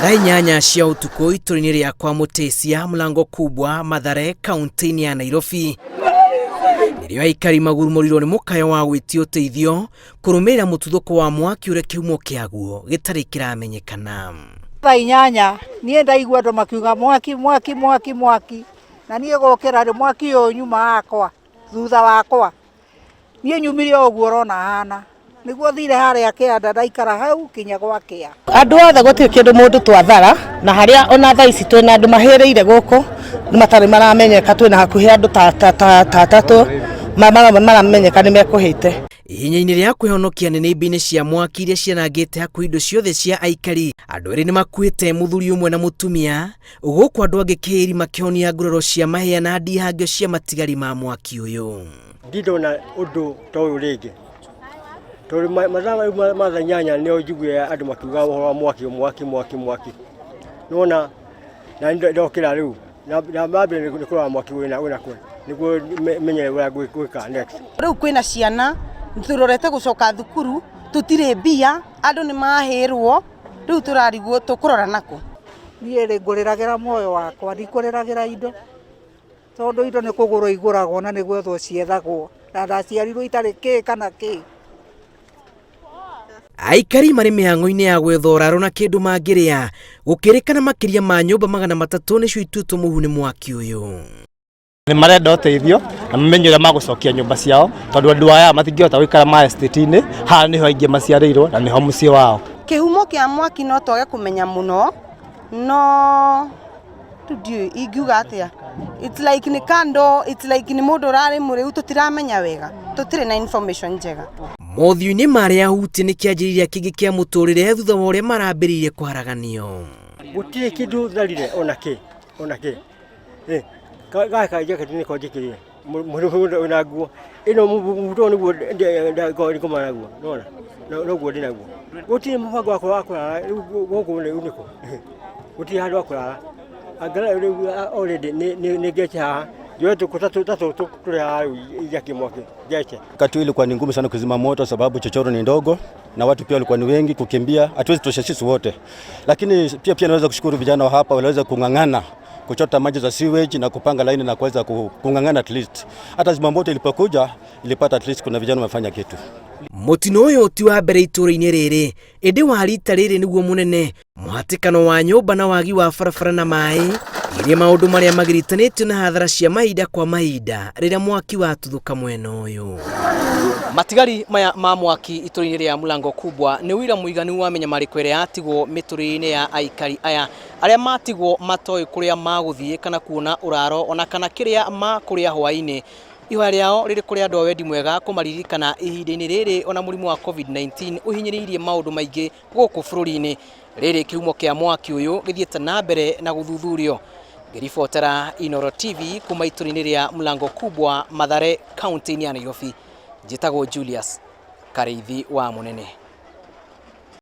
Thaa nyanya cia utuko itũra-inĩ rĩa kwa Mũtecia, Mlango Kubwa, Mathare, kaunti-inĩ ya Nairobi. Nĩrĩo aikari magurumorirwo nĩ mũkaya wa gwĩtia ũteithio kũrũmĩrĩra mũtuthũko wa mwaki ũrĩa kĩhumo kĩaguo gĩtarĩ kĩramenyekana. Thaa nyanya niĩ ndaigua andũ makiuga mwaki mwaki mwaki mwaki, na niĩ gũkĩra rĩ mwaki ũyũ nyuma wakwa thutha wakwa niĩ nyumire ũguo ũrona hana nĩguo thire harĩa kĩanda ndaikara hau kinya gwakĩa. Andũ othe gũtirĩ kĩndũ mũndũ twathara, na harĩa ona thaa ici twĩna andũ mahĩrĩire gũkũ matarĩ maramenyeka, twĩna hakuhĩ andũ tatũ maramenyeka nĩ mekũhĩte. Ihinya-inĩ rĩa kwĩhonokia nĩnĩmbi-inĩ cia mwaki iria cianangĩte hakuhĩ indo ciothe cia aikari, andũ erĩ nĩmakuĩte, mũthuri ũmwe na mũtumia, gũkũ andũ angĩ kĩrĩ makĩhonia nguraro cia mahĩa na ndihangio cia matigari ma mwaki ũyũ. Ndidona ũndũ ta ũyũ rĩngĩ, tondũ mathaa nyanya nĩo njiguire andũ makiuga ũhoro wa mwaki. Nona na ndokĩra rĩu na mbere nĩ kũrora mwaki wĩna kwe nĩguo menye ũrĩa gwĩka next. Rĩu kwĩna ciana tũrorete gũcoka thukuru, tũtirĩ mbia, andũ nĩ mahĩrwo, rĩu tũrarigwo tũkũrora nako. Niĩ rĩ ngũrĩragĩra muoyo wakwa, ndikũrĩragĩra indo, tondũ indo nĩ kũgũrwo igũragwo na nĩguo thwo ciethagwo, na ndaciarirwo itarĩ kĩ kana kĩ. Aikari marĩ mĩhang'o-inĩ ya gwetha ũraro na kĩndũ mangĩrĩa, gũkĩrĩkana makĩria ma nyũmba 300 nĩcio ituĩtwo mũhu nĩ mwaki ũyũ. Nĩ marenda ũteithio na mamenye ũrĩa magũcokia nyũmba ciao, tondũ andũ aya matingĩhota gũikara ma estate-inĩ, haha nĩho aingĩ maciarĩirwo na nĩho mũciĩ wao. Kĩhumo kĩa mwaki no twage kũmenya mũno, no tudiũ ingiuga atĩa, it's like nĩ kando, it's like nĩ mũndũ ũrarĩ mũrĩu tũtiramenya wega, tũtirĩ na information njega. Mothiũ-inĩ marĩa huti nĩ kĩanjĩrĩria kĩngĩ kĩa mũtũrĩre thutha wa ũrĩa marambĩrĩirie kwaraganio. Gũtirĩ kĩndũ tharire ona kĩ gaka jaketi nĩko njĩkĩrire mũndũ wĩna nguo ĩno mũndũ nĩguo ndĩkoma naguo, nona noguo ndĩ naguo. Gũtirĩ mũbango wakwa wa kũrara gũkũ nĩkũ, gũtirĩ handũ wa kũrara angala already nĩ ngeche haha yote kutatu tule hayo ya kimwaki geche. Wakati ilikuwa ni ngumu sana kuzima moto sababu chochoro ni ndogo na watu pia walikuwa ni wengi, kukimbia hatuwezi tosha sisi wote, lakini pia naweza kushukuru vijana wa hapa waliweza kung'ang'ana kuchota maji za sewage na kupanga laini na kuweza kung'ang'ana at least. Hata zimamoto ilipokuja ilipata at least kuna vijana wamefanya kitu. Mũtino ũyũ ti wa mbere itũra-inĩ rĩrĩ, ĩndĩ wa rita rĩrĩ nĩguo mũnene, mũhatĩkano wa nyũmba na wagi wa barabara na maĩ, iria maũndũ marĩa magiritanĩtio na hathara cia mahinda kwa mahinda rĩrĩa mwaki watuthũka mwena ũyũ. Matigari maya ma mwaki itũra-inĩ rĩa Mlango Kubwa nĩ wĩra mũiganu wa menyamarĩko ĩrĩa yatigwo mĩtũrĩre-inĩ ya aikari aya arĩa matigwo matoĩ kũrĩa magũthiĩ kana kuona ũraro ona kana kĩrĩa makũrĩa hwaĩ-inĩ. Ihoya rĩao rĩrĩ kũrĩ andũ a wendi mwega kũmaririkana ihinda-inĩ rĩrĩ ona mũrimũ wa COVID-19 ũhinyĩrĩirie maũndũ maingĩ gũkũ bũrũri-inĩ. Rĩrĩ kĩhumo kĩa mwaki ũyũ gĩthiĩte na mbere na gũthuthurio. Ngĩribotera Inooro TV kuma itũra-inĩ rĩa Mlango Kubwa, Mathare, kaunti-inĩ ya Nairobi. Njĩtagwo Julius Karĩithi wa Mũnene.